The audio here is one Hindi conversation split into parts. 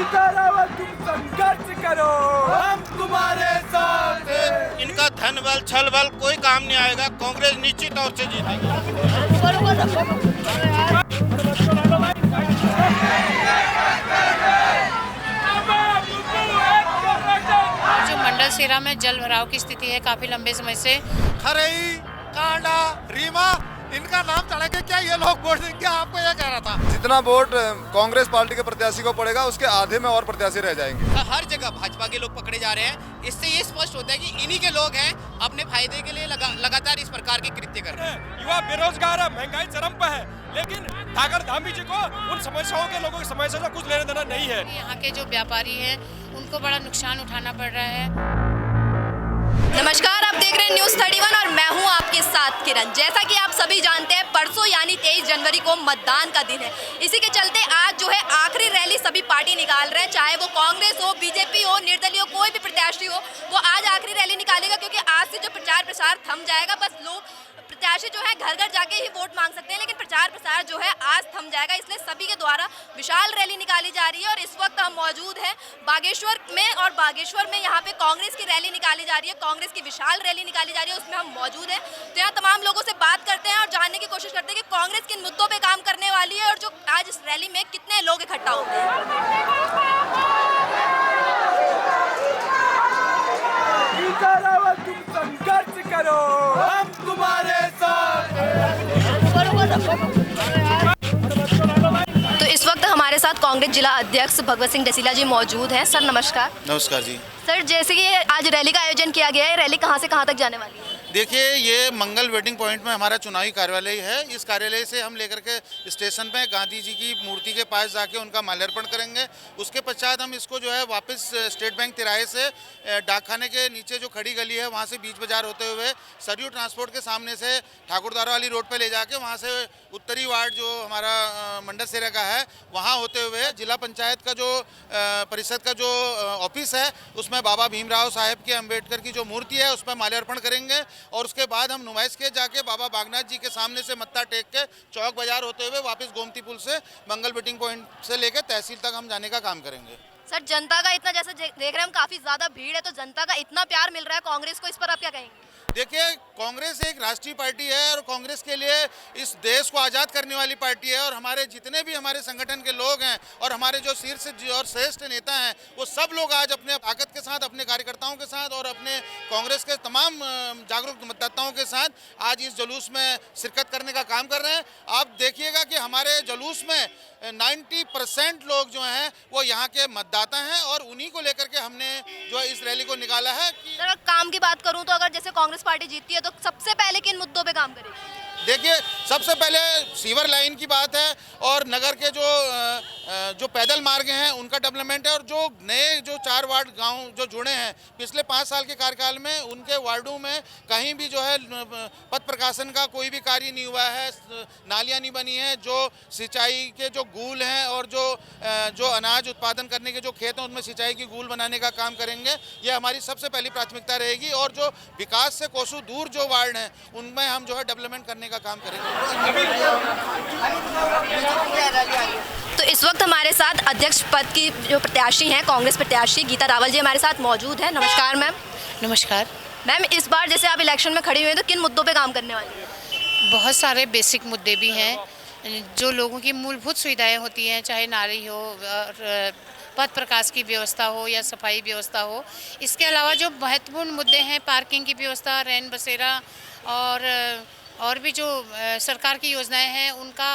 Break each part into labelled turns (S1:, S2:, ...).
S1: तुम संघर्ष करो, हम तुम्हारे साथ हैं।
S2: इनका धन बल छल बल कोई काम नहीं आएगा। कांग्रेस निश्चित तौर से जीतेगी।
S3: जो मंडल सेरा में जल भराव की स्थिति है काफी लंबे समय से।
S4: खरई, कांडा, रीमा, इनका नाम चढ़ेगा क्या ये लोग वोट देंगे? आपको ये कह रहा था।
S5: जितना वोट कांग्रेस पार्टी के प्रत्याशी को पड़ेगा उसके आधे में और प्रत्याशी रह जाएंगे।
S6: हर जगह भाजपा के लोग पकड़े जा रहे हैं। इससे ये स्पष्ट होता है कि इन्हीं के लोग हैं अपने फायदे के लिए लगातार इस प्रकार के कृत्य कर रहे हैं।
S7: युवा बेरोजगार है, महंगाई चरम पर है, लेकिन ठाकर धामी जी को उन समस्याओं के लोगों की समस्या से कुछ लेना देना नहीं है।
S3: यहाँ के जो व्यापारी हैं उनको बड़ा नुकसान उठाना पड़ रहा है।
S8: नमस्कार, आप देख रहे हैं न्यूज़ 31 और मैं हूं आपके साथ किरण। जैसा कि आप सभी जानते हैं, परसों यानी 23 जनवरी को मतदान का दिन है। इसी के चलते आज जो है आखिरी रैली सभी पार्टी निकाल रहे हैं, चाहे वो कांग्रेस हो, बीजेपी हो, निर्दलीय हो, कोई भी प्रत्याशी हो, वो आज आखिरी रैली निकालेगा। क्योंकि आज से जो प्रचार प्रसार थम जाएगा, बस लोग प्रत्याशी जो है घर घर जाके ही वोट मांग सकते हैं, लेकिन प्रचार प्रसार जो है आज थम जाएगा। इसलिए सभी के द्वारा विशाल रैली निकाली जा रही है। और इस वक्त हम मौजूद हैं बागेश्वर में, और बागेश्वर में यहाँ पे कांग्रेस की रैली निकाली जा रही है, कांग्रेस की विशाल रैली निकाली जा रही है, उसमें हम मौजूद हैं। तो यहाँ तमाम लोगों से बात करते हैं और जानने की कोशिश करते हैं कि कांग्रेस किन मुद्दों पर काम करने वाली है और जो आज इस रैली में कितने लोग इकट्ठा होते हैं।
S1: तुम संघर्ष करो, हम तुम्हारे साथ हैं।
S8: तो इस वक्त हमारे साथ कांग्रेस जिला अध्यक्ष भगवत सिंह डसीला जी मौजूद हैं। सर नमस्कार।
S2: नमस्कार जी।
S8: सर, जैसे कि आज रैली का आयोजन किया गया है, रैली कहां से कहां तक जाने वाली है?
S2: देखिए, ये मंगल वेटिंग पॉइंट में हमारा चुनावी कार्यालय है। इस कार्यालय से हम लेकर के स्टेशन पे गांधी जी की मूर्ति के पास जाके उनका माल्यार्पण करेंगे। उसके पश्चात हम इसको जो है वापस स्टेट बैंक तिराहे से डाकखाने के नीचे जो खड़ी गली है वहाँ से बीच बाजार होते हुए सरयू ट्रांसपोर्ट के सामने से ठाकुरद्वारा वाली रोड पे ले जाके वहाँ से उत्तरी वार्ड जो हमारा मंडल सेरा का है वहाँ होते हुए जिला पंचायत का जो परिषद का जो ऑफिस है उसमें बाबा भीमराव साहेब के अम्बेडकर की जो मूर्ति है उस पर माल्यार्पण करेंगे। और उसके बाद हम नुमाइश के जाके बाबा बागनाथ जी के सामने से मत्था टेक के चौक बाजार होते हुए वापस गोमती पुल से मंगल वेटिंग पॉइंट से लेकर तहसील तक हम जाने का काम करेंगे।
S8: सर, जनता का इतना, जैसे देख रहे हैं हम, काफी ज्यादा भीड़ है, तो जनता का इतना प्यार मिल रहा है कांग्रेस को, इस पर आप क्या कहेंगे?
S2: देखिए, कांग्रेस एक राष्ट्रीय पार्टी है और कांग्रेस के लिए इस देश को आज़ाद करने वाली पार्टी है। और हमारे जितने भी हमारे संगठन के लोग हैं और हमारे जो शीर्ष और श्रेष्ठ नेता हैं वो सब लोग आज अपने ताकत के साथ, अपने कार्यकर्ताओं के साथ और अपने कांग्रेस के तमाम जागरूक मतदाताओं के साथ आज इस जुलूस में शिरकत करने का काम कर रहे हैं। आप देखिएगा कि हमारे जुलूस में 90% लोग जो हैं वो यहाँ के मतदाता हैं और उन्हीं को लेकर के हमने जो इस रैली को निकाला है।
S8: सर, काम की बात करूं तो अगर जैसे कांग्रेस पार्टी जीतती है तो सबसे पहले किन मुद्दों पे काम करेगी?
S2: देखिए, सबसे पहले सीवर लाइन की बात है और नगर के जो पैदल मार्ग हैं उनका डेवलपमेंट है। और जो नए जो 4 वार्ड गांव जो जुड़े हैं पिछले 5 साल के कार्यकाल में उनके वार्डों में कहीं भी जो है पथ प्रकाशन का कोई भी कार्य नहीं हुआ है, नालियां नहीं बनी हैं, जो सिंचाई के जो गूल हैं और जो अनाज उत्पादन करने के जो खेत हैं उनमें सिंचाई की गूल बनाने का काम करेंगे। ये हमारी सबसे पहली प्राथमिकता रहेगी। और जो विकास से कोसों दूर जो वार्ड हैं उनमें हम जो है डेवलपमेंट करने का काम करेंगे।
S8: तो इस वक्त हमारे साथ अध्यक्ष पद की जो प्रत्याशी हैं, कांग्रेस प्रत्याशी गीता रावल जी हमारे साथ मौजूद हैं। नमस्कार मैम।
S3: नमस्कार
S8: मैम, इस बार जैसे आप इलेक्शन में खड़ी हुई हैं तो किन मुद्दों पे काम करने वाली हैं?
S3: बहुत सारे बेसिक मुद्दे भी हैं जो लोगों की मूलभूत सुविधाएं होती हैं, चाहे नाली हो और पथ प्रकाश की व्यवस्था हो या सफाई व्यवस्था हो। इसके अलावा जो महत्वपूर्ण मुद्दे हैं, पार्किंग की व्यवस्था, रैन बसेरा और भी जो सरकार की योजनाएं हैं उनका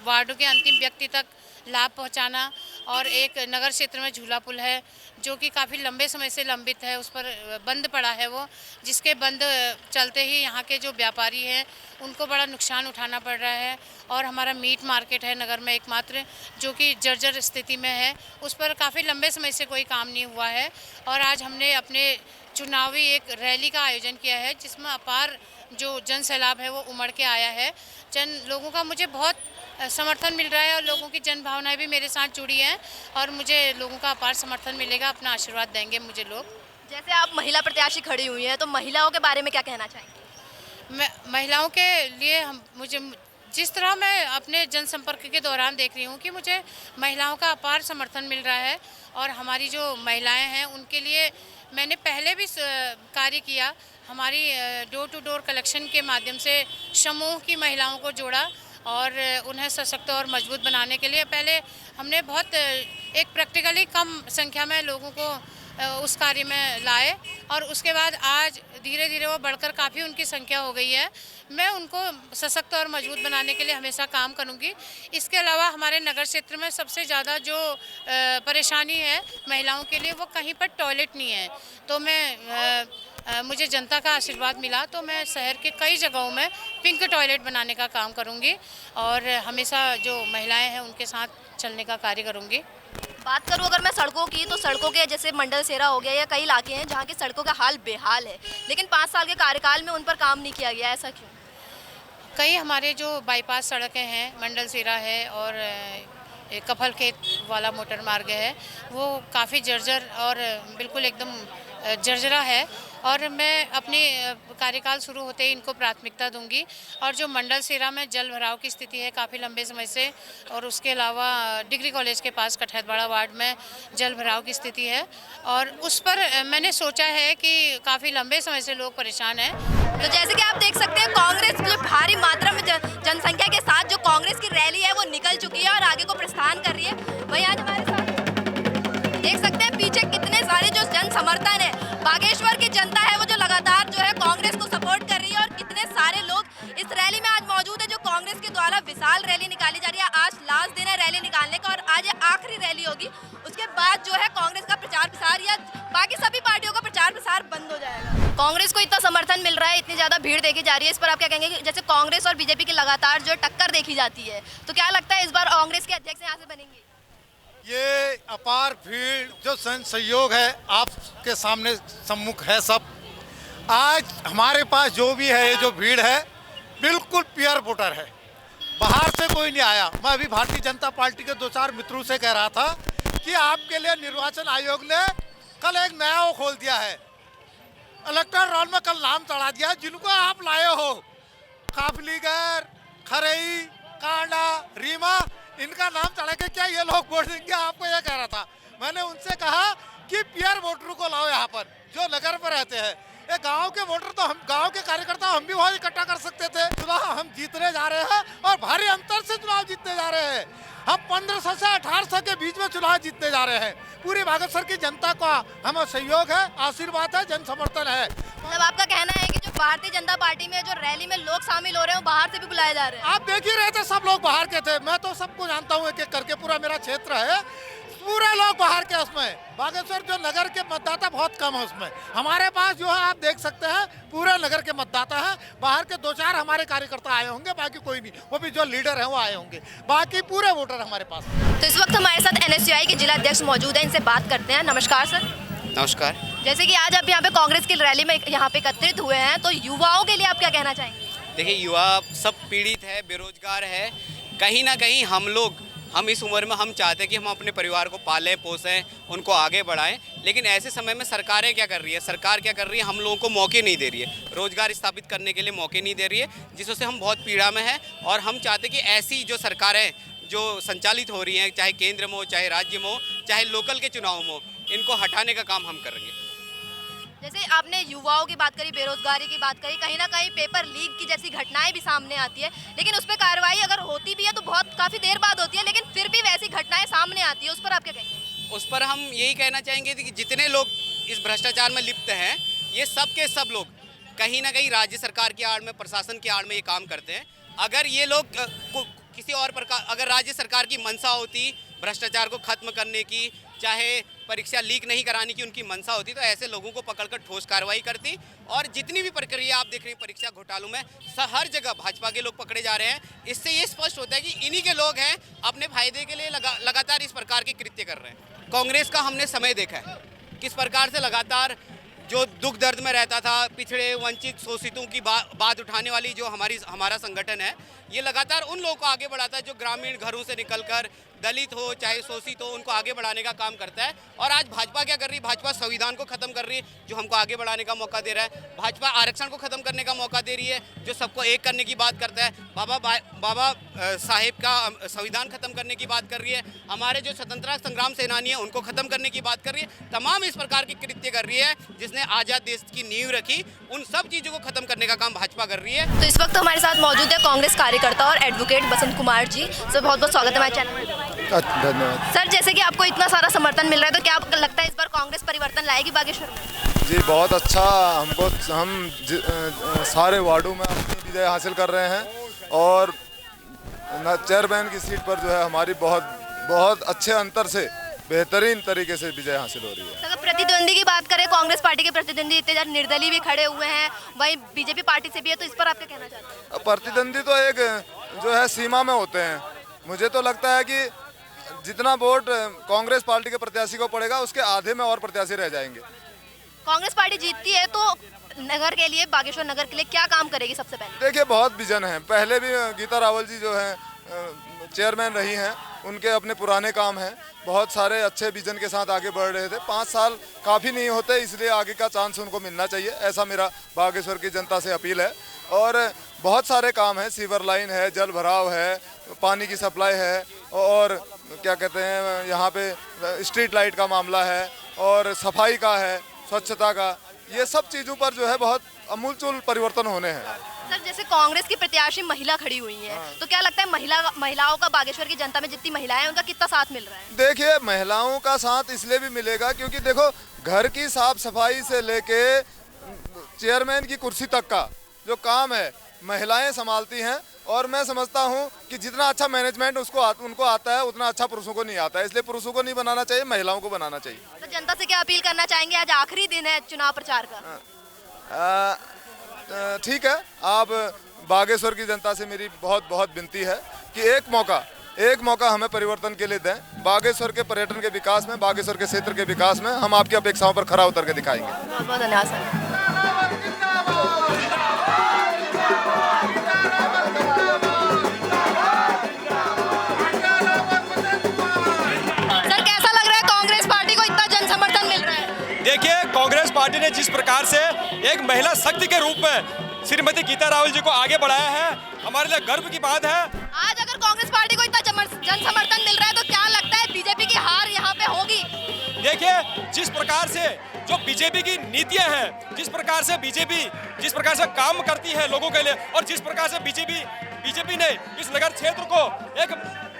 S3: वार्डों के अंतिम व्यक्ति तक लाभ पहुंचाना। और एक नगर क्षेत्र में झूला पुल है जो कि काफ़ी लंबे समय से लंबित है, उस पर बंद पड़ा है वो, जिसके बंद चलते ही यहाँ के जो व्यापारी हैं उनको बड़ा नुकसान उठाना पड़ रहा है। और हमारा मीट मार्केट है नगर में एकमात्र जो कि जर्जर स्थिति में है, उस पर काफ़ी लंबे समय से कोई काम नहीं हुआ है। और आज हमने अपने चुनावी एक रैली का आयोजन किया है जिसमें अपार जो जन सैलाब है वो उमड़ के आया है। लोगों का मुझे बहुत समर्थन मिल रहा है और लोगों की जन भावनाएं भी मेरे साथ जुड़ी हैं और मुझे लोगों का अपार समर्थन मिलेगा। अपना आशीर्वाद देंगे मुझे लोग।
S8: जैसे आप महिला प्रत्याशी खड़ी हुई हैं तो महिलाओं के बारे में क्या कहना चाहेंगे?
S3: महिलाओं के लिए मुझे जिस तरह मैं अपने जनसंपर्क के दौरान देख रही हूँ कि मुझे महिलाओं का अपार समर्थन मिल रहा है और हमारी जो महिलाएं हैं उनके लिए मैंने पहले भी कार्य किया। हमारी डोर टू डोर कलेक्शन के माध्यम से समूह की महिलाओं को जोड़ा और उन्हें सशक्त और मजबूत बनाने के लिए पहले हमने बहुत एक प्रैक्टिकली कम संख्या में लोगों को उस कार्य में लाए और उसके बाद आज धीरे धीरे वो बढ़कर काफ़ी उनकी संख्या हो गई है। मैं उनको सशक्त और मजबूत बनाने के लिए हमेशा काम करूंगी। इसके अलावा हमारे नगर क्षेत्र में सबसे ज़्यादा जो परेशानी है महिलाओं के लिए वो कहीं पर टॉयलेट नहीं है। तो मुझे जनता का आशीर्वाद मिला तो मैं शहर के कई जगहों में पिंक टॉयलेट बनाने का काम करूंगी और हमेशा जो महिलाएं हैं उनके साथ चलने का कार्य करूंगी।
S8: बात करूं अगर मैं सड़कों की, तो सड़कों के जैसे मंडल सेरा हो गया या कई इलाके हैं जहां की सड़कों का हाल बेहाल है, लेकिन 5 साल के कार्यकाल में उन पर काम नहीं किया गया, ऐसा क्यों?
S3: कई हमारे जो बाईपास सड़कें हैं, मंडल सेरा है और कफल खेत वाला मोटर मार्ग है, वो काफ़ी जर्जर और बिल्कुल एकदम जर्जरा है और मैं अपनी कार्यकाल शुरू होते ही इनको प्राथमिकता दूंगी। और जो मंडल सेरा में जल भराव की स्थिति है काफ़ी लंबे समय से और उसके अलावा डिग्री कॉलेज के पास कठैतवाड़ा वार्ड में जल भराव की स्थिति है और उस पर मैंने सोचा है कि काफ़ी लंबे समय से लोग परेशान हैं।
S8: तो जैसे कि आप देख सकते हैं कांग्रेस जो भारी मात्रा में जनसंख्या के साथ जो कांग्रेस की रैली है वो निकल चुकी है और आगे को प्रस्थान कर रही है। वहीं आज हमारे साथ देख सकते हैं पीछे कितने सारे जो जन समर्थन है, बागेश्वर की जनता है वो जो लगातार जो है कांग्रेस को सपोर्ट कर रही है और कितने सारे लोग इस रैली में आज मौजूद है जो कांग्रेस के द्वारा विशाल रैली निकाली जा रही है। आज लास्ट दिन है रैली निकालने का और आज ये आखिरी रैली होगी। उसके बाद जो है कांग्रेस का प्रचार प्रसार या बाकी सभी पार्टियों का प्रचार प्रसार बंद हो जाएगा। कांग्रेस को इतना समर्थन मिल रहा है, इतनी ज्यादा भीड़ देखी जा रही है, इस पर आप क्या कहेंगे? जैसे कांग्रेस और बीजेपी की लगातार जो टक्कर देखी जाती है, तो क्या लगता है इस बार कांग्रेस के अध्यक्ष यहाँ से बनेंगे?
S4: ये अपार भीड़ जो सहयोग है आपके सामने सम्मुख है सब। आज हमारे पास जो भी है ये जो भीड़ है बिल्कुल प्योर वोटर है, बाहर से कोई नहीं आया। मैं अभी भारतीय जनता पार्टी के 2-4 मित्रों से कह रहा था कि आपके लिए निर्वाचन आयोग ने कल एक नया वो खोल दिया है, इलेक्टोरल रोल में कल नाम चढ़ा दिया जिनको आप लाए हो, काफलीगर, खरई, कांडा, रीमा, इनका नाम चढ़ा के क्या ये लोग वोट देंगे? आपको ये कह रहा था। मैंने उनसे कहा कि प्योर वोटरों को लाओ यहाँ पर जो नगर पर रहते हैं। ये गांव के वोटर तो हम गांव के कार्यकर्ता हम भी वहाँ इकट्ठा कर सकते थे। चुनाव हम जीतने जा रहे हैं और भारी अंतर से चुनाव जीतने जा रहे हैं। हम 1500 से 1800 के बीच में चुनाव जीतने जा रहे हैं। पूरी बागेश्वर की जनता का हमें सहयोग है, आशीर्वाद है, जन समर्थन है।
S8: मतलब आपका कहना है कि जो भारतीय जनता पार्टी में जो रैली में लोग शामिल हो रहे हैं बाहर से भी बुलाए जा रहे हैं?
S4: आप देख ही रहे थे सब लोग बाहर के थे। मैं तो सबको जानता हूँ एक एक करके, पूरा मेरा क्षेत्र है, पूरे लोग बाहर के। उसमें बागेश्वर जो नगर के मतदाता बहुत कम है, उसमें हमारे पास जो है आप देख सकते हैं पूरे नगर के मतदाता हैं। बाहर के 2-4 हमारे कार्यकर्ता आए होंगे, बाकी कोई नहीं, वो भी जो लीडर हैं वो आए होंगे, बाकी पूरे वोटर हमारे पास।
S8: तो इस वक्त हमारे साथ NSUI के जिला अध्यक्ष मौजूद हैं, इनसे बात करते हैं। नमस्कार सर।
S6: नमस्कार।
S8: जैसे कि आज आप यहाँ पे कांग्रेस की रैली में यहाँ पे एकत्रित हुए हैं, तो युवाओं के लिए आप क्या कहना चाहेंगे?
S6: देखिए, युवा सब पीड़ित है, बेरोजगार है। कहीं ना कहीं हम इस उम्र में हम चाहते हैं कि हम अपने परिवार को पालें पोसें, उनको आगे बढ़ाएं, लेकिन ऐसे समय में सरकारें क्या कर रही है? सरकार क्या कर रही है? हम लोगों को मौके नहीं दे रही है, रोजगार स्थापित करने के लिए मौके नहीं दे रही है, जिससे हम बहुत पीड़ा में हैं। और हम चाहते हैं कि ऐसी जो सरकारें जो संचालित हो रही हैं, चाहे केंद्र में हो, चाहे राज्य में हो, चाहे लोकल के चुनाव में हो, इनको हटाने का काम हम करेंगे।
S8: जैसे आपने युवाओं की बात करी, बेरोजगारी की बात करी, कहीं ना कहीं पेपर लीक की जैसी घटनाएं भी सामने आती है, लेकिन उस पर कार्रवाई अगर होती भी है तो बहुत काफ़ी देर बाद होती है, लेकिन फिर भी वैसी घटनाएं सामने आती है, उस पर आप क्या कहेंगे?
S6: उस पर हम यही कहना चाहेंगे कि जितने लोग इस भ्रष्टाचार में लिप्त हैं, ये सब के सब लोग कहीं ना कहीं राज्य सरकार की आड़ में, प्रशासन की आड़ में ये काम करते हैं। अगर ये लोग किसी और प्रकार, अगर राज्य सरकार की मंशा होती भ्रष्टाचार को खत्म करने की, चाहे परीक्षा लीक नहीं कराने की उनकी मंशा होती, तो ऐसे लोगों को पकड़कर ठोस कार्रवाई करती। और जितनी भी प्रक्रिया आप देख रहे हैं परीक्षा घोटालों में, हर जगह भाजपा के लोग पकड़े जा रहे हैं। इससे ये स्पष्ट होता है कि इन्हीं के लोग हैं, अपने फायदे के लिए लगातार इस प्रकार के कृत्य कर रहे हैं। कांग्रेस का हमने समय देखा है किस प्रकार से लगातार जो दुख दर्द में रहता था, पिछड़े वंचित शोषितों की बात उठाने वाली जो हमारा संगठन है, ये लगातार उन लोगों को आगे बढ़ाता है जो ग्रामीण घरों से निकलकर दलित हो चाहे शोषित हो उनको आगे बढ़ाने का काम करता है। और आज भाजपा क्या कर रही है, भाजपा संविधान को खत्म कर रही है जो हमको आगे बढ़ाने का मौका दे रहा है। भाजपा आरक्षण को खत्म करने का मौका दे रही है जो सबको एक करने की बात करता है। बाबा साहेब का संविधान खत्म करने की बात कर रही है। हमारे जो स्वतंत्रता संग्राम सेनानी है उनको खत्म करने की बात कर रही है। तमाम इस प्रकार की कृत्य कर रही है जिसने आज़ाद देश की नींव रखी, उन सब चीज़ों को खत्म करने का काम भाजपा कर रही है।
S8: तो इस वक्त हमारे साथ मौजूद है कांग्रेस कार्यकर्ता और एडवोकेट बसंत कुमार जी। सर बहुत बहुत स्वागत है हमारे चैनल में।
S5: धन्यवाद।
S8: सर जैसे कि आपको इतना सारा समर्थन मिल रहा है तो क्या आपको लगता है इस बार कांग्रेस परिवर्तन लाएगी बागेश्वर में?
S5: जी बहुत अच्छा, हम सारे वार्डों में अपनी विजय हासिल कर रहे हैं और चेयरमैन की सीट पर जो है हमारी बहुत अच्छे अंतर से बेहतरीन तरीके से विजय हासिल हो रही है।
S8: अगर प्रतिद्वंदी की बात करें, कांग्रेस पार्टी के प्रतिद्वंदी इतने ज़्यादा निर्दलीय भी खड़े हुए हैं, वहीं बीजेपी पार्टी से भी है, तो इस पर आप क्या कहना चाहते हैं?
S5: प्रतिद्वंदी तो एक जो है सीमा में होते हैं। मुझे तो लगता है कि जितना वोट कांग्रेस पार्टी के प्रत्याशी को पड़ेगा उसके आधे में और प्रत्याशी रह जाएंगे।
S8: कांग्रेस पार्टी जीतती है तो नगर के लिए, बागेश्वर नगर के लिए क्या काम करेगी सबसे पहले?
S5: देखिए बहुत विजन है। पहले भी गीता रावल जी जो है चेयरमैन रही हैं, उनके अपने पुराने काम हैं, बहुत सारे अच्छे विजन के साथ आगे बढ़ रहे थे। 5 साल काफ़ी नहीं होते, इसलिए आगे का चांस उनको मिलना चाहिए, ऐसा मेरा बागेश्वर की जनता से अपील है। और बहुत सारे काम हैं, सीवर लाइन है, जल भराव है, पानी की सप्लाई है और क्या कहते हैं यहाँ पे स्ट्रीट लाइट का मामला है और सफाई का है, स्वच्छता का, ये सब चीज़ों पर जो है बहुत अमूलचूल परिवर्तन होने हैं।
S8: सर जैसे कांग्रेस की प्रत्याशी महिला खड़ी हुई है, तो क्या लगता है महिलाओं का बागेश्वर की जनता में जितनी महिलाएं हैं उनका कितना साथ मिल रहा है?
S5: देखिए महिलाओं का साथ इसलिए भी मिलेगा क्योंकि देखो घर की साफ सफाई से लेके चेयरमैन की कुर्सी तक का जो काम है महिलाएं संभालती हैं। और मैं समझता हूं कि जितना अच्छा मैनेजमेंट उनको आता है उतना अच्छा पुरुषों को नहीं आता है, इसलिए पुरुषों को नहीं बनाना चाहिए, महिलाओं को बनाना चाहिए।
S8: तो जनता से क्या अपील करना चाहेंगे? आज आखिरी दिन है चुनाव प्रचार का।
S5: ठीक है, आप बागेश्वर की जनता से मेरी बहुत विनती है कि एक मौका हमें परिवर्तन के लिए दें। बागेश्वर के पर्यटन के विकास में, बागेश्वर के क्षेत्र के विकास में हम आपकी अपेक्षाओं पर खरा उतर के दिखाएंगे।
S8: बहुत बहुत धन्यवाद सर।
S7: देखिए कांग्रेस पार्टी ने जिस प्रकार से एक महिला शक्ति के रूप में श्रीमती गीता रावल जी को आगे बढ़ाया है, हमारे लिए गर्व की बात है।
S8: आज अगर कांग्रेस पार्टी को इतना जन समर्थन मिल रहा है तो क्या लगता है बीजेपी की हार यहाँ पे होगी?
S7: देखिए जिस प्रकार से जो बीजेपी की नीतियां हैं, जिस प्रकार से काम करती है लोगों के लिए और जिस प्रकार से बीजेपी ने इस नगर क्षेत्र को एक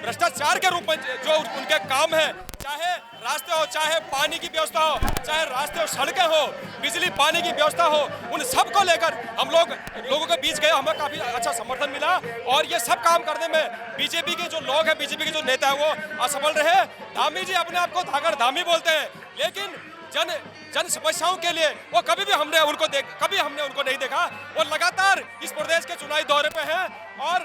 S7: भ्रष्टाचार के रूप में जो उनके काम है, चाहे रास्ते हो, चाहे पानी की व्यवस्था हो, चाहे रास्ते हो, सड़कें हो, बिजली पानी की व्यवस्था हो, उन सब को लेकर हम लोगों के बीच गए, हमें काफी अच्छा समर्थन मिला। और ये सब काम करने में बीजेपी के जो लोग हैं, बीजेपी के जो नेता हैं वो असफल रहे। धामी जी अपने आप को धागर धामी बोलते हैं, लेकिन जन समस्याओं के लिए वो कभी हमने उनको नहीं देखा। वो लगातार इस प्रदेश के चुनावी दौरे पे हैं और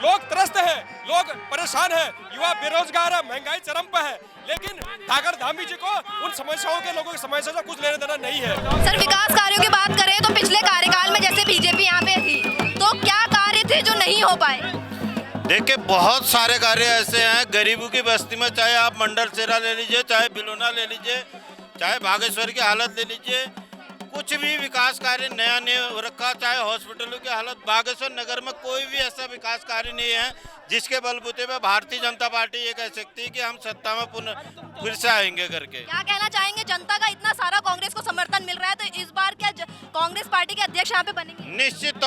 S7: लोग त्रस्त हैं, लोग परेशान हैं, युवा बेरोजगार है, महंगाई चरम पे है, लेकिन धागर धामी जी को उन समस्याओं के लोगों की समस्या से कुछ लेना देना नहीं है।
S8: सर विकास कार्यों की बात करें तो पिछले कार्यकाल में जैसे बीजेपी यहाँ पे थी तो क्या कार्य थे जो नहीं हो पाए?
S9: देखिए बहुत सारे कार्य ऐसे हैं गरीबों की बस्ती में, चाहे आप मंडल सेरा ले लीजिए, चाहे बिलोना ले लीजिए, चाहे बागेश्वर की हालत ले लीजिए, कुछ भी विकास कार्य नया नहीं हो रखा। चाहे हॉस्पिटलों की हालत, बागेश्वर नगर में कोई भी ऐसा विकास कार्य नहीं है जिसके बलबूते पे भारतीय जनता पार्टी ये कह सकती है कि हम सत्ता में फिर से आएंगे करके।
S8: क्या कहना चाहेंगे? जनता का इतना सारा कांग्रेस को समर्थन मिल रहा है तो इस बार क्या कांग्रेस पार्टी के अध्यक्ष यहाँ पे बनेंगे?
S9: निश्चित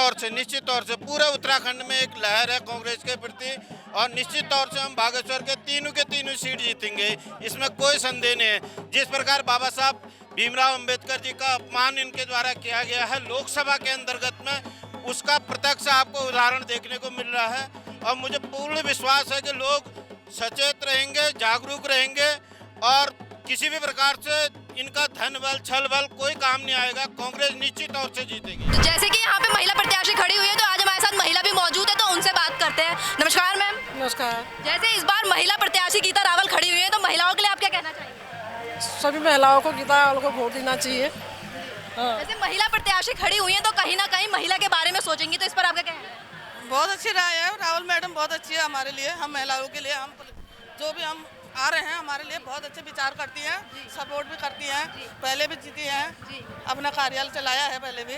S9: तौर से पूरे उत्तराखंड में एक लहर है कांग्रेस के प्रति और निश्चित तौर से हम बागेश्वर के तीनों सीट जीतेंगे, इसमें कोई संदेह नहीं है। जिस प्रकार बाबा साहब भीमराव अंबेडकर जी का अपमान इनके द्वारा किया गया है लोकसभा के अंतर्गत में, उसका प्रत्यक्ष आपको उदाहरण देखने को मिल रहा है। और मुझे पूर्ण विश्वास है कि लोग सचेत रहेंगे, जागरूक रहेंगे और किसी भी प्रकार से इनका धन बल छल बल कोई काम नहीं आएगा। कांग्रेस निश्चित तौर से जीतेगी।
S8: तो जैसे कि यहाँ पे महिला प्रत्याशी खड़ी हुई है तो आज हमारे साथ महिला भी मौजूद है तो उनसे बात करते हैं। नमस्कार मैम।
S10: नमस्कार।
S8: जैसे इस बार महिला प्रत्याशी गीता रावल खड़ी हुई है तो महिलाओं के लिए आप क्या कहना चाहेंगे?
S10: सभी महिलाओं को गीता रावल को वोट देना चाहिए।
S8: जैसे महिला प्रत्याशी खड़ी हुई है तो कहीं ना कहीं महिला के बारे में सोचेंगी, तो इस पर आपका क्या कहना है?
S10: बहुत अच्छी राय है, रावल मैडम बहुत अच्छी है हमारे लिए, हम महिलाओं के लिए। हम जो भी हम आ रहे हैं हमारे लिए बहुत अच्छे विचार करती हैं, सपोर्ट भी करती हैं। पहले भी जीती हैं, अपना कार्यालय चलाया है पहले भी,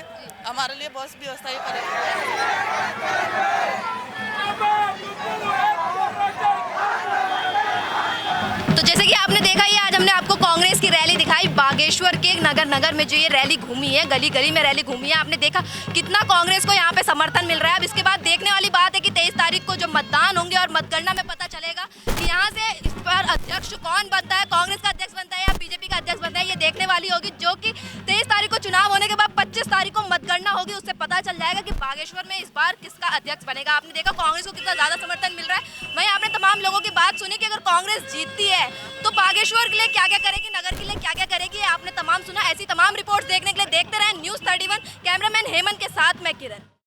S10: हमारे लिए बहुत व्यवस्था ही करेगी।
S8: तो जैसे कि आपने देखा ही आज हमने आपको कांग्रेस की रैली दिखाई। बागेश्वर के नगर में जो ये रैली घूमी है, गली गली में रैली घूमी है, आपने देखा कितना कांग्रेस को यहाँ पे समर्थन मिल रहा है। अब इसके बाद देखने वाली बात है कि 23 तारीख को जो मतदान होंगे और मतगणना में पता चलेगा कि यहाँ से इस पर अध्यक्ष कौन बनता है, कांग्रेस का अध्यक्ष बनता है या बीजेपी का अध्यक्ष बनता है, ये देखने वाली होगी। जो कि 23 तारीख को चुनाव होने के बाद 25 तारीख को मतगणना होगी, उससे पता चल जाएगा कि बागेश्वर में इस बार किसका अध्यक्ष बनेगा। आपने देखा कांग्रेस को कितना ज्यादा समर्थन मिल रहा है। वहीं आपने तमाम लोगों की बात सुनी कि अगर कांग्रेस जीतती है तो बागेश्वर के लिए क्या क्या करेगी, नगर के लिए क्या क्या करेगी, आपने तमाम सुना। ऐसी तमाम रिपोर्ट्स देखने के लिए देखते रहें न्यूज़ 31। कैमरामैन हेमंत के साथ मैं किरण।